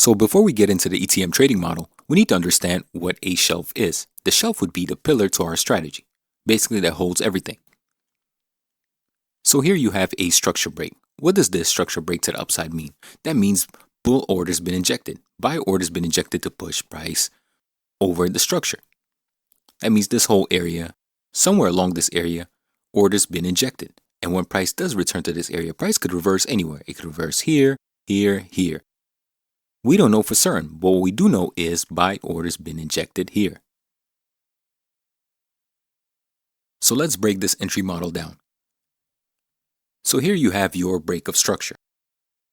So before we get into the ETM trading model, we need to understand what a shelf is. The shelf would be the pillar to our strategy, basically that holds everything. So here you have a structure break. What does this structure break to the upside mean? That means bull order's been injected. Buy order's been injected to push price over the structure. That means this whole area, somewhere along this area, order's been injected. And when price does return to this area, price could reverse anywhere. It could reverse here, here, here. We don't know for certain, but what we do know is buy order's been injected here. So let's break this entry model down. So here you have your break of structure.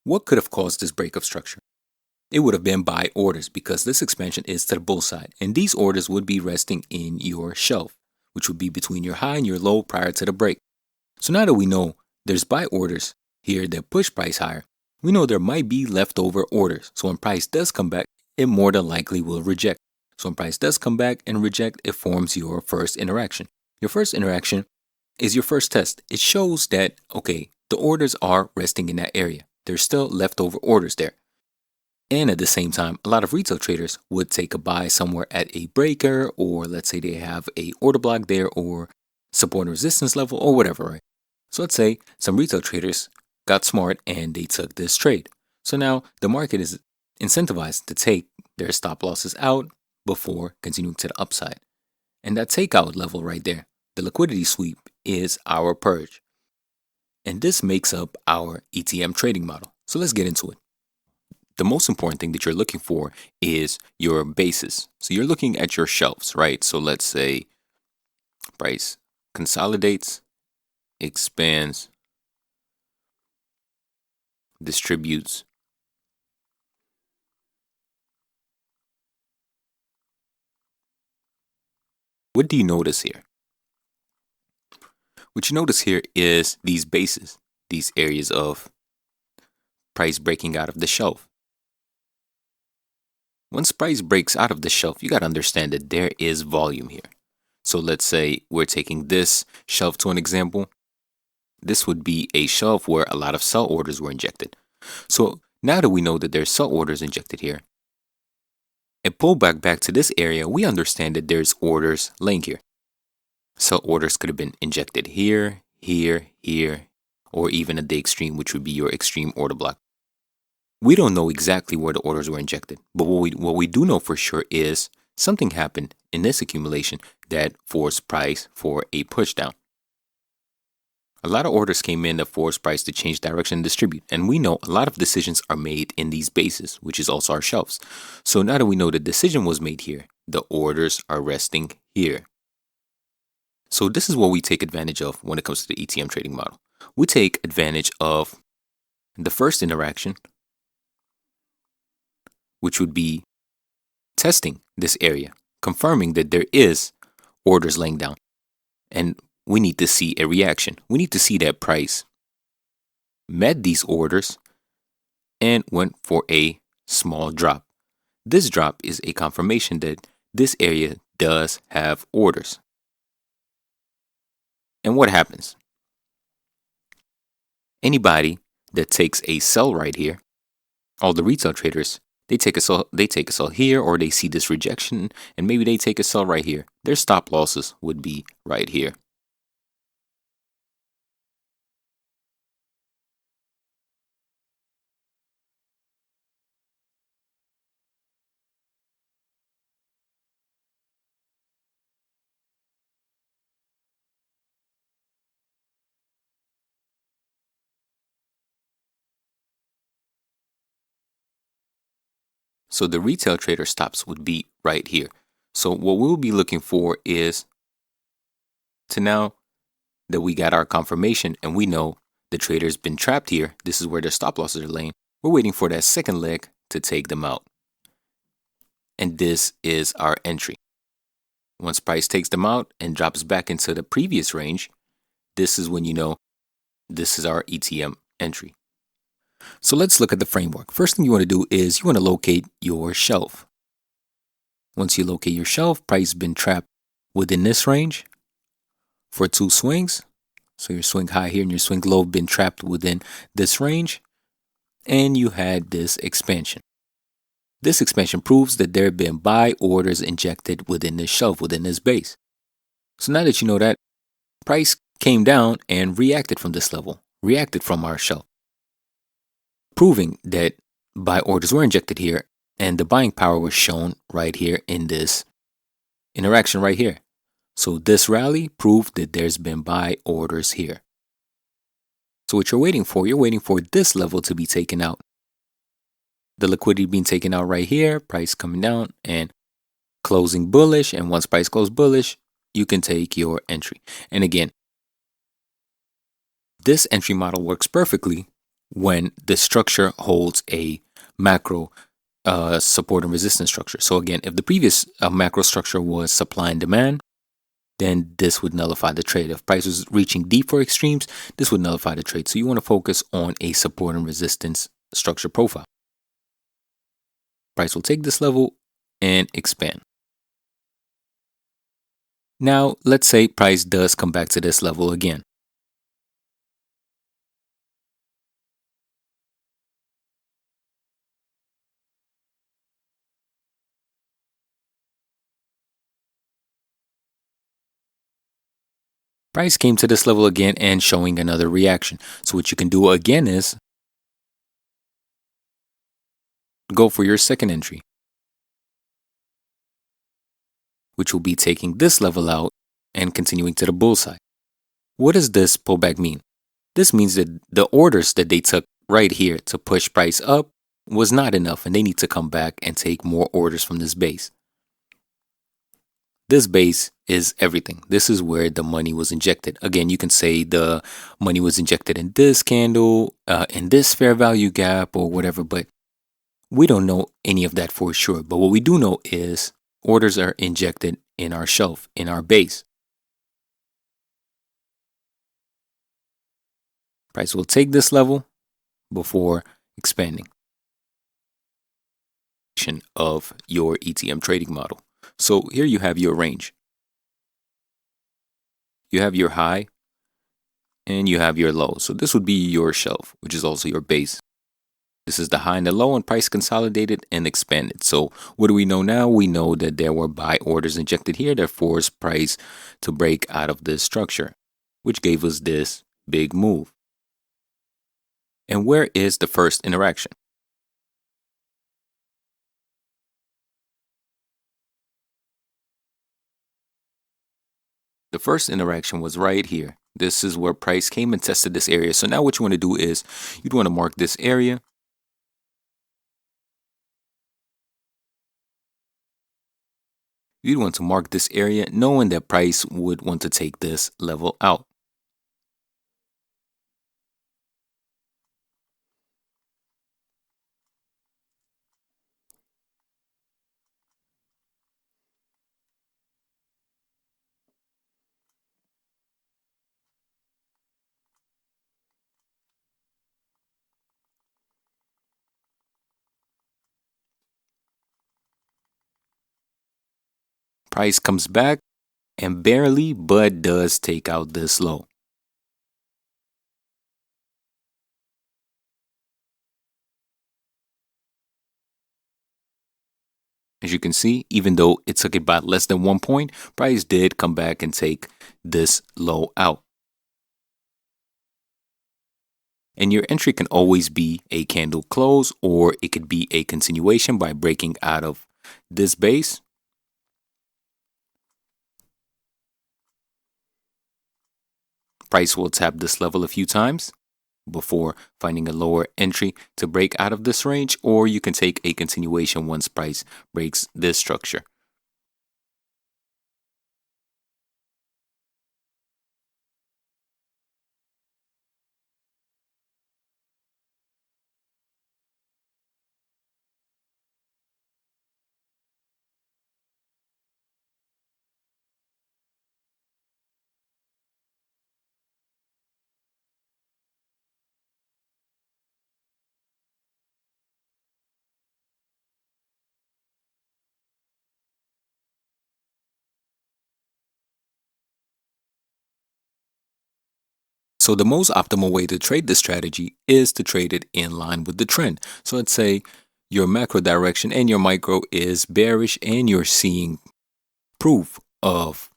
What could have caused this break of structure? It would have been buy orders because this expansion is to the bull side, and these orders would be resting in your shelf, which would be between your high and your low prior to the break. So now that we know there's buy orders here that push price higher, we know there might be leftover orders. So when price does come back, it more than likely will reject. So when price does come back and reject, it forms your first interaction. Your first interaction is your first test. It shows that, okay, the orders are resting in that area. There's still leftover orders there. And at the same time, a lot of retail traders would take a buy somewhere at a breaker, or let's say they have a order block there or support and resistance level or whatever, right? So let's say some retail traders got smart and they took this trade. So now the market is incentivized to take their stop losses out before continuing to the upside. And that takeout level right there, the liquidity sweep, is our purge. And this makes up our ETM trading model. So let's get into it. The most important thing that you're looking for is your basis. So you're looking at your shelves, right? So let's say price consolidates, expands, distributes, what do you notice here? What you notice here is these bases, these areas of price breaking out of the shelf. Once price breaks out of the shelf, you got to understand that there is volume here. So let's say we're taking this shelf to an example. This would be a shelf where a lot of sell orders were injected. So now that we know that there's sell orders injected here, and pull back to this area, we understand that there's orders laying here. Sell orders could have been injected here, here, here, or even at the extreme, which would be your extreme order block. We don't know exactly where the orders were injected, but what we do know for sure is something happened in this accumulation that forced price for a push down. A lot of orders came in that forced price to change direction and distribute, and we know a lot of decisions are made in these bases, which is also our shelves. So now that we know the decision was made here, the orders are resting here. So this is what we take advantage of when it comes to the ETM trading model. We take advantage of the first interaction, which would be testing this area, confirming that there is orders laying down. And we need to see a reaction. We need to see that price met these orders and went for a small drop. This drop is a confirmation that this area does have orders. And what happens? Anybody that takes a sell right here, all the retail traders, they take a sell here, or they see this rejection and maybe they take a sell right here. Their stop losses would be right here. So the retail trader stops would be right here. So what we'll be looking for is to now that we got our confirmation and we know the trader's been trapped here, this is where their stop losses are laying. We're waiting for that second leg to take them out. And this is our entry. Once price takes them out and drops back into the previous range, this is when you know this is our ETM entry. So let's look at the framework. First thing you want to do is you want to locate your shelf. Once you locate your shelf, price has been trapped within this range for two swings. So your swing high here and your swing low have been trapped within this range. And you had this expansion. This expansion proves that there have been buy orders injected within this shelf, within this base. So now that you know that, price came down and reacted from this level, reacted from our shelf, proving that buy orders were injected here and the buying power was shown right here in this interaction right here. So this rally proved that there's been buy orders here. So what you're waiting for this level to be taken out. The liquidity being taken out right here, price coming down and closing bullish. And once price goes bullish, you can take your entry. And again, this entry model works perfectly when the structure holds a macro support and resistance structure. So again, if the previous macro structure was supply and demand, then this would nullify the trade. If price was reaching deep for extremes, this would nullify the trade. So you want to focus on a support and resistance structure profile. Price will take this level and expand. Now, let's say price does come back to this level again. Price came to this level again and showing another reaction. So what you can do again is go for your second entry, which will be taking this level out and continuing to the bull side. What does this pullback mean? This means that the orders that they took right here to push price up was not enough and they need to come back and take more orders from this base. This base is everything. This is where the money was injected. Again, you can say the money was injected in this candle, in this fair value gap or whatever, but we don't know any of that for sure. But what we do know is orders are injected in our shelf, in our base. Price will take this level before expanding. Of your ETM trading model. So here you have your range. You have your high and you have your low. So this would be your shelf, which is also your base. This is the high and the low, and price consolidated and expanded. So what do we know now? We know that there were buy orders injected here that forced price to break out of this structure, which gave us this big move. And where is the first interaction? The first interaction was right here. This is where price came and tested this area. So now what you want to do is you'd want to mark this area. You'd want to mark this area knowing that price would want to take this level out. Price comes back and barely, but does take out this low. As you can see, even though it took about less than 1 point, price did come back and take this low out. And your entry can always be a candle close, or it could be a continuation by breaking out of this base. Price will tap this level a few times before finding a lower entry to break out of this range, or you can take a continuation once price breaks this structure. So the most optimal way to trade this strategy is to trade it in line with the trend. So let's say your macro direction and your micro is bearish, and you're seeing proof of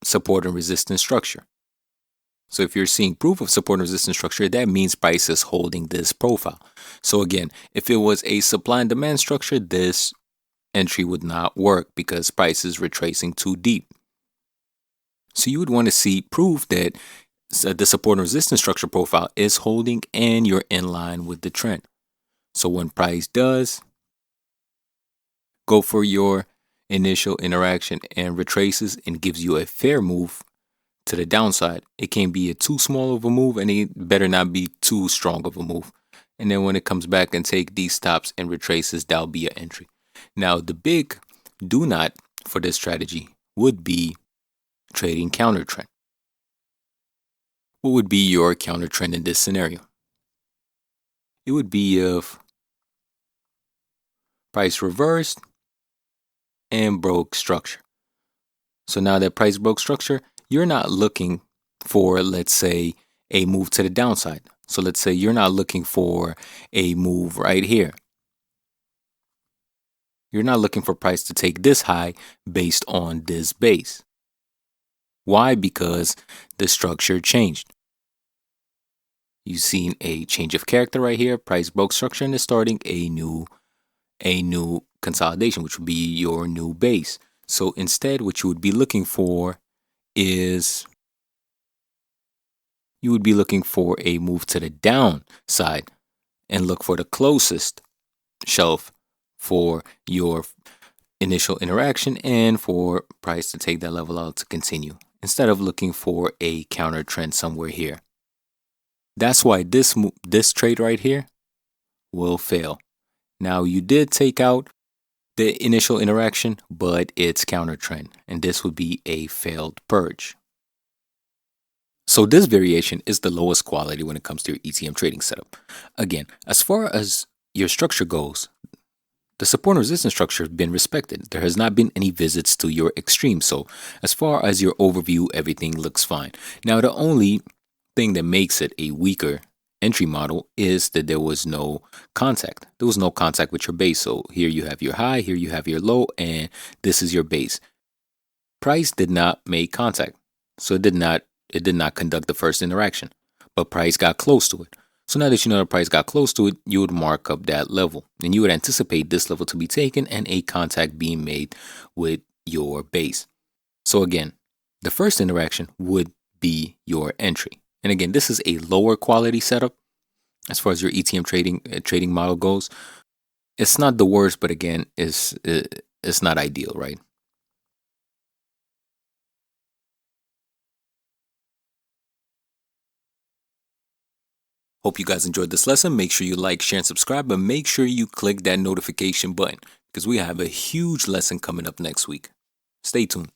support and resistance structure. So if you're seeing proof of support and resistance structure, that means price is holding this profile. So again, if it was a supply and demand structure, this entry would not work because price is retracing too deep. So you would want to see proof that the support and resistance structure profile is holding and you're in line with the trend. So when price does go for your initial interaction and retraces and gives you a fair move to the downside, it can't be a too small of a move, and it better not be too strong of a move. And then when it comes back and take these stops and retraces, that'll be an entry. Now, the big do not for this strategy would be trading counter trend. What would be your counter trend in this scenario? It would be if price reversed and broke structure. So now that price broke structure, you're not looking for, let's say, a move to the downside. So let's say you're not looking for a move right here. You're not looking for price to take this high based on this base. Why? Because the structure changed. You've seen a change of character right here. Price broke structure and is starting a new consolidation, which would be your new base. So instead, what you would be looking for is you would be looking for a move to the downside and look for the closest shelf for your initial interaction and for price to take that level out to continue, instead of looking for a counter trend somewhere here. That's why this trade right here will fail. Now, you did take out the initial interaction, but it's counter trend, and this would be a failed purge. So this variation is the lowest quality when it comes to your ETM trading setup. Again, as far as your structure goes, the support and resistance structure has been respected. There has not been any visits to your extreme. So as far as your overview, everything looks fine. Now, the only thing that makes it a weaker entry model is that there was no contact. There was no contact with your base. So here you have your high, here you have your low, and this is your base. Price did not make contact. So it did not conduct the first interaction, but price got close to it. So now that you know the price got close to it, you would mark up that level, and you would anticipate this level to be taken and a contact being made with your base. So again, the first interaction would be your entry. And again, this is a lower quality setup as far as your ETM trading model goes. It's not the worst, but again, it's not ideal, right? Hope you guys enjoyed this lesson. Make sure you like, share, and subscribe, but make sure you click that notification button because we have a huge lesson coming up next week. Stay tuned.